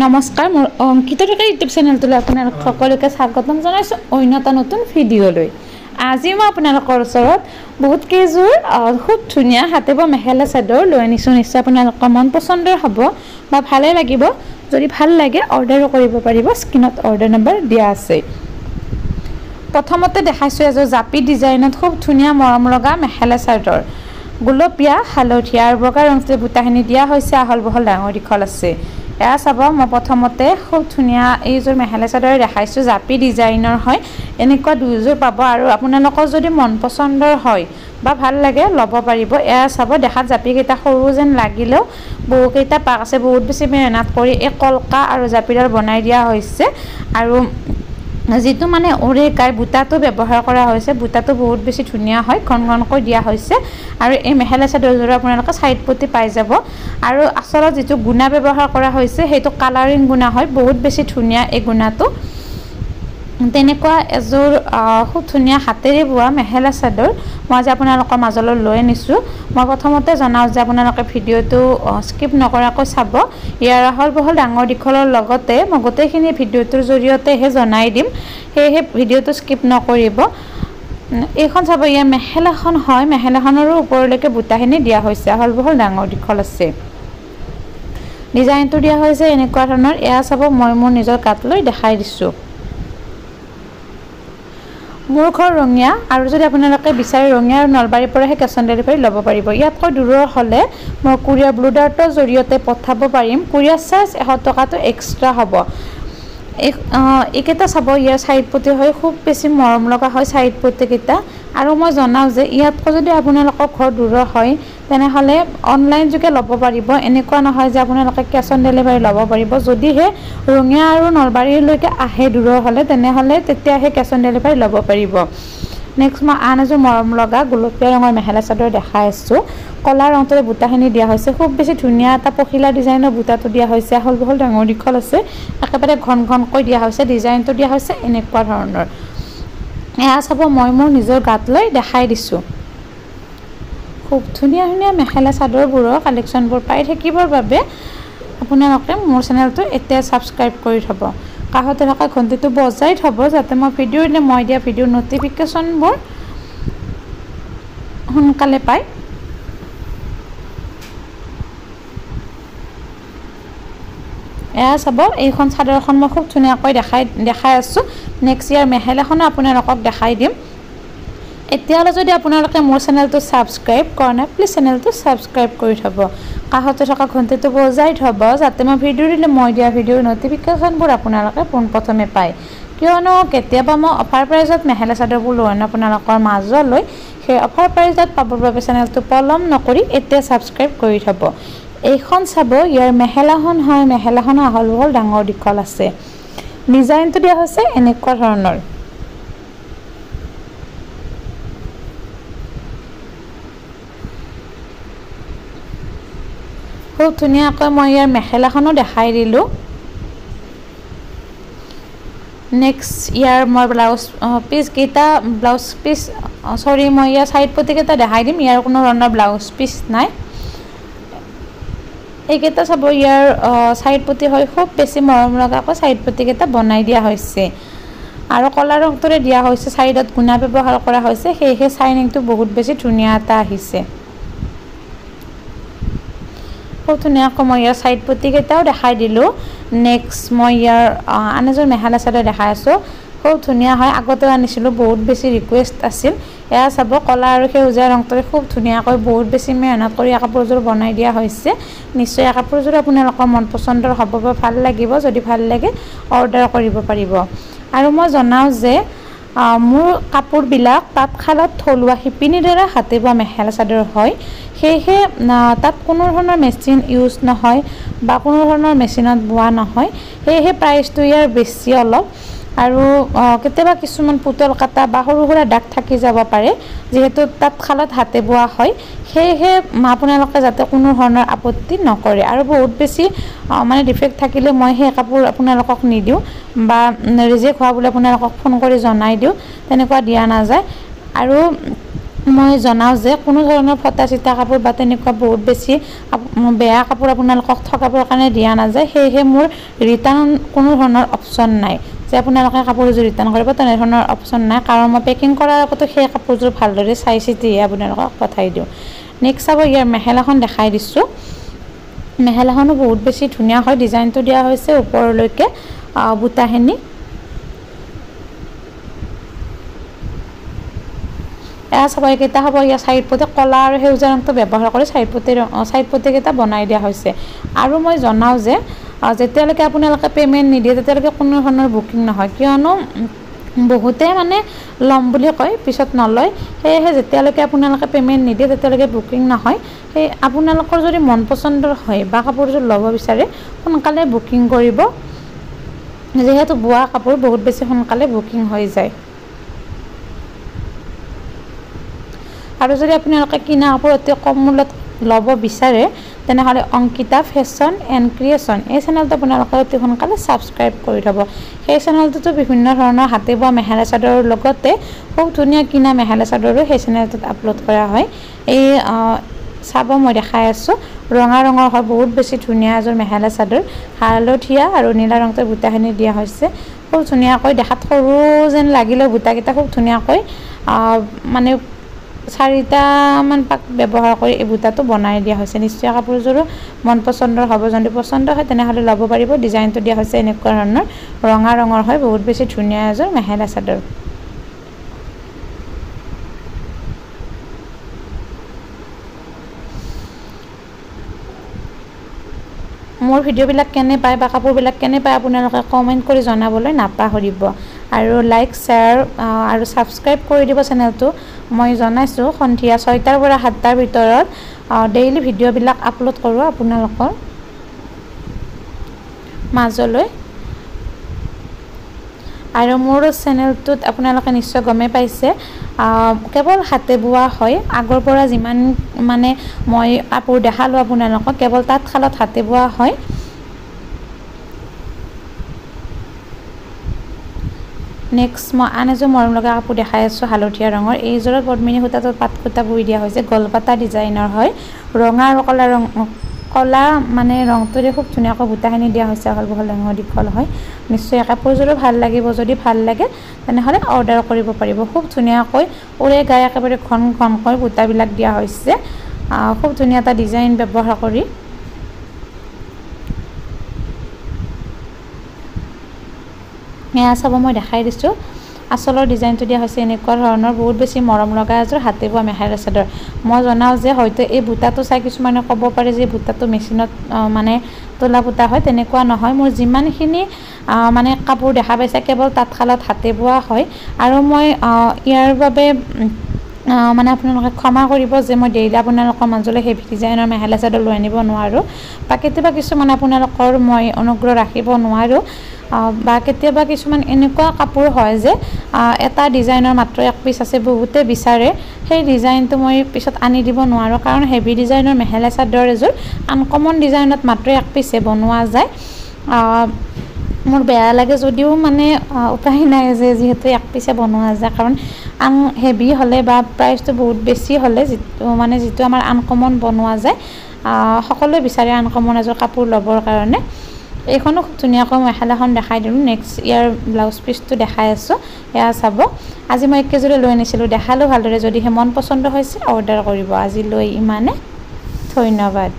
নমস্কাৰ মোৰ অংকিতা টকা ইউটিউব চেনেলটোলৈ আপোনালোক সকলোকে স্বাগতম জনাইছোঁ অন্য এটা নতুন ভিডিঅ'লৈ। আজি মই আপোনালোকৰ ওচৰত বহুত কেইযোৰ খুব ধুনীয়া হাতে বোৱা মেখেলা চাদৰ লৈ আনিছোঁ। নিশ্চয় আপোনালোকৰ মন পচন্দৰ হ'ব বা ভালে লাগিব। যদি ভাল লাগে অৰ্ডাৰো কৰিব পাৰিব, স্ক্ৰীনত অৰ্ডাৰ নম্বৰ দিয়া আছে। প্ৰথমতে দেখাইছোঁ এযোৰ জাপি ডিজাইনত খুব ধুনীয়া মৰম লগা মেখেলা চাদৰ। গুলপীয়া হালধীয়া আৰু বগা ৰঙটোৱে বুটাখিনি দিয়া হৈছে, আহল বহল ডাঙৰ দীঘল আছে। এয়া চাব, মই প্ৰথমতে খুব ধুনীয়া এইযোৰ মেখেলা চাদৰ দেখাইছোঁ, জাপি ডিজাইনৰ হয়। এনেকুৱা দুযোৰ পাব আৰু আপোনালোকৰ যদি মন পচন্দৰ হয় বা ভাল লাগে ল'ব পাৰিব। এয়া চাব, দেখাত জাপিকেইটা সৰু যেন লাগিলেও বহুকেইটা পাক আছে। বহুত বেছি মেহনত কৰি এই কলকা আৰু জাপিডাল বনাই দিয়া হৈছে আৰু যিটো মানে অৰেকাই বুটাটো ব্যৱহাৰ কৰা হৈছে, বুটাটো বহুত বেছি ধুনীয়া হয়, ঘন ঘনকৈ দিয়া হৈছে। আৰু এই মেখেলা চাদৰযোৰ আপোনালোকে ছাইড পটি পাই যাব। আৰু আচলত যিটো গুণা ব্যৱহাৰ কৰা হৈছে সেইটো কালাৰিং গুণা হয়, বহুত বেছি ধুনীয়া এই গুণাটো। তেনেকুৱা এযোৰ খুব ধুনীয়া হাতেৰে বোৱা মেখেলা চাদৰ মই আজি আপোনালোকৰ মাজলৈ লৈ আনিছোঁ। মই প্ৰথমতে জনাওঁ যে আপোনালোকে ভিডিঅ'টো স্কিপ নকৰাকৈ চাব। ইয়াৰ আহল বহল ডাঙৰ দীঘলৰ লগতে মই গোটেইখিনি ভিডিঅ'টোৰ জৰিয়তেহে জনাই দিম, সেয়েহে ভিডিঅ'টো স্কিপ নকৰিব। এইখন চাব, ইয়াৰ মেখেলাখন হয়, মেখেলাখনৰো ওপৰলৈকে বুটাখিনি দিয়া হৈছে, আহল বহল ডাঙৰ দীঘল আছে। ডিজাইনটো দিয়া হৈছে এনেকুৱা ধৰণৰ। এয়া চাব, মই মোৰ নিজৰ গাত লৈ দেখাই দিছোঁ। মোৰ ঘৰ ৰঙিয়া আৰু যদি আপোনালোকে বিচাৰে ৰঙিয়া আৰু নলবাৰীৰ পৰাহে কেছ অন ডেলিভাৰী ল'ব পাৰিব। ইয়াতকৈ দূৰৰ হ'লে মই কুৰিয়াৰ ব্লু ডাৰ্টৰ জৰিয়তে পঠাব পাৰিম। কুৰিয়াৰ চাৰ্জ 100 টকাটো এক্সট্ৰা হ'ব। এইকেইটা চাব, ইয়াৰ ছাইড পটি হয়, খুব বেছি মৰম লগা হয় ছাইড পটিকেইটা। আৰু মই জনাওঁ যে ইয়াতকৈ যদি আপোনালোকৰ ঘৰ দূৰৰ হয় তেনেহ'লে অনলাইন যোগে ল'ব পাৰিব। এনেকুৱা নহয় যে আপোনালোকে কেছ অন ডেলিভাৰী ল'ব পাৰিব। যদিহে ৰঙিয়া আৰু নলবাৰীলৈকে আহে দূৰৰ হ'লে, তেনেহ'লে তেতিয়াহে কেছ অন ডেলিভাৰী ল'ব পাৰিব। নেক্সট মই আন এযোৰ মৰম লগা গোলপীয়া ৰঙৰ মেখেলা চাদৰ দেখাই আছোঁ। কলা ৰঙটোৰে বুটাখিনি দিয়া হৈছে, খুব বেছি ধুনীয়া এটা পখিলা ডিজাইনৰ বুটাটো দিয়া হৈছে, আহল বহল ডাঙৰ দীঘল আছে, একেবাৰে ঘন ঘনকৈ দিয়া হৈছে। ডিজাইনটো দিয়া হৈছে এনেকুৱা ধৰণৰ। এয়া চাব, মই মোৰ নিজৰ গাত লৈ দেখাই দিছোঁ। খুব ধুনীয়া ধুনীয়া মেখেলা চাদৰবোৰৰ কালেকশ্যনবোৰ পাই থাকিবৰ বাবে আপোনালোকে মোৰ চেনেলটো এতিয়া ছাবস্ক্ৰাইব কৰি থ'ব। কাষতে থকা ঘণ্টিটো বজাই থ'ব, যাতে মই ভিডিঅ' দিলে মই দিয়া ভিডিঅ'ৰ ন'টিফিকেশ্যনবোৰ সোনকালে পায়। এয়া চাব, এইখন চাদৰখন মই খুব ধুনীয়াকৈ দেখাই আছোঁ। নেক্সট ইয়াৰ মেখেলাখনো আপোনালোকক দেখাই দিম। এতিয়ালৈ যদি আপোনালোকে মোৰ চেনেলটো ছাবস্ক্ৰাইব কৰা নাই, প্লিজ চেনেলটো ছাবস্ক্ৰাইব কৰি থ'ব। কাষতে থকা ঘণ্টিটো বজাই থ'ব, যাতে মই ভিডিঅ' দিলে মই দিয়া ভিডিঅ'ৰ ন'টিফিকেশ্যনবোৰ আপোনালোকে পোনপ্ৰথমে পায়। কিয়নো কেতিয়াবা মই অফাৰ প্ৰাইজত মেখেলা চাদৰবোৰ লৈ আনো আপোনালোকৰ মাজলৈ। সেই অফাৰ প্ৰাইজত পাবৰ বাবে চেনেলটো পলম নকৰি এতিয়া ছাবস্ক্ৰাইব কৰি থ'ব। এইখন চাব, ইয়াৰ মেখেলাখন হয়, মেখেলাখনো আহল বহল ডাঙৰ দীঘল আছে। ডিজাইনটো দিয়া হৈছে এনেকুৱা ধৰণৰ। খুব ধুনীয়াকৈ মই ইয়াৰ মেখেলাখনো দেখাই দিলোঁ। নেক্সট ইয়াৰ মই ব্লাউজ পিচ মই ইয়াৰ ছাইড পটিকেইটা দেখাই দিম। ইয়াৰ কোনো ধৰণৰ ব্লাউজ পিচ নাই। এইকেইটা চাব, ইয়াৰ ছাইড পটি হয়, খুব বেছি মৰম লগাকৈ ছাইড পটিকেইটা বনাই দিয়া হৈছে আৰু কলা ৰংটোৰে দিয়া হৈছে। ছাইডত গুণা ব্যৱহাৰ কৰা হৈছে, সেয়েহে চাইনিংটো বহুত বেছি ধুনীয়া এটা আহিছে। খুব ধুনীয়াকৈ মই ইয়াৰ ছাইড পটিকেইটাও দেখাই দিলোঁ। নেক্সট মই ইয়াৰ আন এযোৰ মেখেলা চাদৰ দেখাই আছোঁ। খুব ধুনীয়া হয়, আগতেও আনিছিলোঁ, বহুত বেছি ৰিকুৱেষ্ট আছিল। এয়া চাব, কলা আৰু সেউজীয়া ৰংটোৰে খুব ধুনীয়াকৈ বহুত বেছি মেহনত কৰি কাপোৰযোৰ বনাই দিয়া হৈছে। নিশ্চয় কাপোৰযোৰ আপোনালোকৰ মন পচন্দৰ হ'ব বা ভাল লাগিব। যদি ভাল লাগে অৰ্ডাৰ কৰিব পাৰিব। আৰু মই জনাওঁ যে মোৰ কাপোৰবিলাক তাঁতশালত থলুৱা শিপিনীৰ দ্বাৰা হাতে বোৱা মেখেলা চাদৰ হয়, সেয়েহে তাত কোনো ধৰণৰ মেচিন ইউজ নহয় বা কোনো ধৰণৰ মেচিনত বোৱা নহয়। সেয়েহে প্ৰাইচটো ইয়াৰ বেছি অলপ। আৰু কেতিয়াবা কিছুমান পুতল কাটা বা সৰু সুৰা দাগ থাকি যাব পাৰে, যিহেতু তাঁতশালত হাতে বোৱা হয়। সেয়েহে আপোনালোকে যাতে কোনো ধৰণৰ আপত্তি নকৰে। আৰু বহুত বেছি মানে ডিফেক্ট থাকিলে মই সেই কাপোৰ আপোনালোকক নিদিওঁ বা ৰিজেক্ট হোৱা বুলি আপোনালোকক ফোন কৰি জনাই দিওঁ, তেনেকুৱা দিয়া নাযায়। আৰু মই জনাওঁ যে কোনো ধৰণৰ ফটা চিটা কাপোৰ বা তেনেকুৱা বহুত বেছি বেয়া কাপোৰ আপোনালোকক ঠগাবৰ কাৰণে দিয়া নাযায়। সেয়েহে মোৰ ৰিটাৰ্ণ কোনো ধৰণৰ অপশ্যন নাই যে আপোনালোকে কাপোৰযোৰ ৰিটাৰ্ণ কৰিব, তেনেধৰণৰ অপশ্যন নাই। কাৰণ মই পেকিং কৰাৰ আগতে সেই কাপোৰযোৰ ভালদৰে চাই চিতিহে আপোনালোকক পঠাই দিওঁ। নেক্সট চাব, ইয়াৰ মেখেলাখন দেখাই দিছোঁ। মেখেলাখনো বহুত বেছি ধুনীয়া হয়। ডিজাইনটো দিয়া হৈছে ওপৰলৈকে বুটাখিনি। এয়া চাব, এইকেইটা হ'ব ইয়াৰ চাইড পতি কলা আৰু সেউজীয়া ৰংটো ব্যৱহাৰ কৰি চাইড পতিকেইটা বনাই দিয়া হৈছে। আৰু মই জনাওঁ যে যেতিয়ালৈকে আপোনালোকে পে'মেণ্ট নিদিয়ে তেতিয়ালৈকে কোনো ধৰণৰ বুকিং নহয়, কিয়নো বহুতে মানে ল'ম বুলি কয় পিছত নলয়। সেয়েহে যেতিয়ালৈকে আপোনালোকে পে'মেণ্ট নিদিয়ে তেতিয়ালৈকে বুকিং নহয়। সেই আপোনালোকৰ যদি মন পচন্দৰ হয় বা কাপোৰযোৰ ল'ব বিচাৰে সোনকালে বুকিং কৰিব, যিহেতু বোৱা কাপোৰ বহুত বেছি সোনকালে বুকিং হৈ যায়। আৰু যদি আপোনালোকে কিনা কাপোৰ অতি কম মূল্যত ল'ব বিচাৰে তেনেহ'লে অংকিতা ফেশ্বন এণ্ড ক্ৰিয়েশ্যন এই চেনেলটো আপোনালোকে অতি সোনকালে ছাবস্ক্ৰাইব কৰি থ'ব। সেই চেনেলটোতো বিভিন্ন ধৰণৰ হাতে বোৱা মেখেলা চাদৰৰ লগতে খুব ধুনীয়া কিনা মেখেলা চাদৰো সেই চেনেলটোত আপলোড কৰা হয়। এই চাব, মই দেখাই আছোঁ, ৰঙা ৰঙৰ হয়, বহুত বেছি ধুনীয়া এযোৰ মেখেলা চাদৰ। হালধীয়া আৰু নীলা ৰংটোৰ বুটাখিনি দিয়া হৈছে, খুব ধুনীয়াকৈ দেখাত সৰু যেন লাগিলেও বুটাকেইটা খুব ধুনীয়াকৈ মানে 4টামান পাক ব্যৱহাৰ কৰি এই বুটাটো বনাই দিয়া হৈছে। নিশ্চয় কাপোৰযোৰো মন পচন্দৰ হ'ব। যদি পচন্দ হয় তেনেহ'লে ল'ব পাৰিব। ডিজাইনটো দিয়া হৈছে এনেকুৱা ধৰণৰ ৰঙা ৰঙৰ হয়, বহুত বেছি ধুনীয়া এযোৰ মেখেলা চাদৰ। মোৰ ভিডিঅ'বিলাক কেনে পায় বা কাপোৰবিলাক কেনে পায় আপোনালোকে কমেণ্ট কৰি জনাবলৈ নাপাহৰিব। আৰু লাইক, শ্বেয়াৰ আৰু ছাবস্ক্ৰাইব কৰি দিব চেনেলটো। মই জনাইছোঁ সন্ধিয়া 6টাৰ পৰা 7টাৰ ভিতৰত ডেইলি ভিডিঅ'বিলাক আপলোড কৰোঁ আপোনালোকৰ মাজলৈ। আৰু মোৰ চেনেলটোত আপোনালোকে নিশ্চয় গমেই পাইছে কেৱল হাতে বোৱা হয়। আগৰ পৰা যিমান মানে মই কাপোৰ দেখালোঁ আপোনালোকক কেৱল তাঁতশালত হাতে বোৱা হয়। নেক্সট মই আন এযোৰ মৰম লগা কাপোৰ দেখাই আছোঁ, হালধীয়া ৰঙৰ। এইযোৰত পদ্মিনী সূতাটোত পাত সূতা বৈ দিয়া হৈছে, গলপাতা ডিজাইনৰ হয়। ৰঙা আৰু কলা মানে ৰংটোৰে খুব ধুনীয়াকৈ বুটাখিনি দিয়া হৈছে, আহল বহল ডাঙৰ দীঘল হয়। নিশ্চয় কাপোৰযোৰো ভাল লাগিব। যদি ভাল লাগে তেনেহ'লে অৰ্ডাৰ কৰিব পাৰিব। খুব ধুনীয়াকৈ ওৰে গায়ে একেবাৰে ঘন ঘনকৈ বুটাবিলাক দিয়া হৈছে, খুব ধুনীয়া এটা ডিজাইন ব্যৱহাৰ কৰি। এয়া চাব, মই দেখাই দিছোঁ। আঁচলৰ ডিজাইনটো দিয়া হৈছে এনেকুৱা ধৰণৰ, বহুত বেছি মৰম লগা এযোৰ হাতে বোৱা মেখেলা চাদৰ। মই জনাওঁ যে হয়তো এই বুটাটো চাই কিছুমানে ক'ব পাৰে যে বুটাটো মেচিনত মানে তোলা বুটা হয়, তেনেকুৱা নহয়। মোৰ যিমানখিনি মানে কাপোৰ দেখা পাইছে কেৱল তাঁতশালত হাতে বোৱা হয়। আৰু মই ইয়াৰ বাবে মানে আপোনালোকে ক্ষমা কৰিব যে মই ডেইলি আপোনালোকৰ মাজলৈ হেভি ডিজাইনৰ মেখেলা চাদৰ লৈ আনিব নোৱাৰোঁ, বা কেতিয়াবা কিছুমান আপোনালোকৰ মই অনুগ্ৰহ ৰাখিব নোৱাৰোঁ, বা কেতিয়াবা কিছুমান এনেকুৱা কাপোৰ হয় যে এটা ডিজাইনৰ মাত্ৰ এক পিচ আছে, বহুতে বিচাৰে, সেই ডিজাইনটো মই পিছত আনি দিব নোৱাৰোঁ। কাৰণ হেভি ডিজাইনৰ মেখেলা চাদৰ এযোৰ আনকমন ডিজাইনত মাত্ৰ এক পিচে বনোৱা যায়। মোৰ বেয়া লাগে যদিও মানে উপায় নাই যে যিহেতু এক পিচে বনোৱা যায়। কাৰণ হেভি হ'লে বা প্ৰাইচটো বহুত বেছি হ'লে যিটো আমাৰ আনকমন বনোৱা যায়, সকলোৱে বিচাৰে আনকমন এযোৰ কাপোৰ ল'বৰ কাৰণে। এইখনো খুব ধুনীয়াকৈ মেখেলাখন দেখাই দিলোঁ। নেক্সট ইয়াৰ ব্লাউজ পিচটো দেখাই আছোঁ, এয়া চাব। আজি মই একেযোৰে লৈ আনিছিলোঁ, দেখালোঁ ভালদৰে। যদিহে মন পচন্দ হৈছে অৰ্ডাৰ কৰিব। আজিলৈ ইমানে, ধন্যবাদ।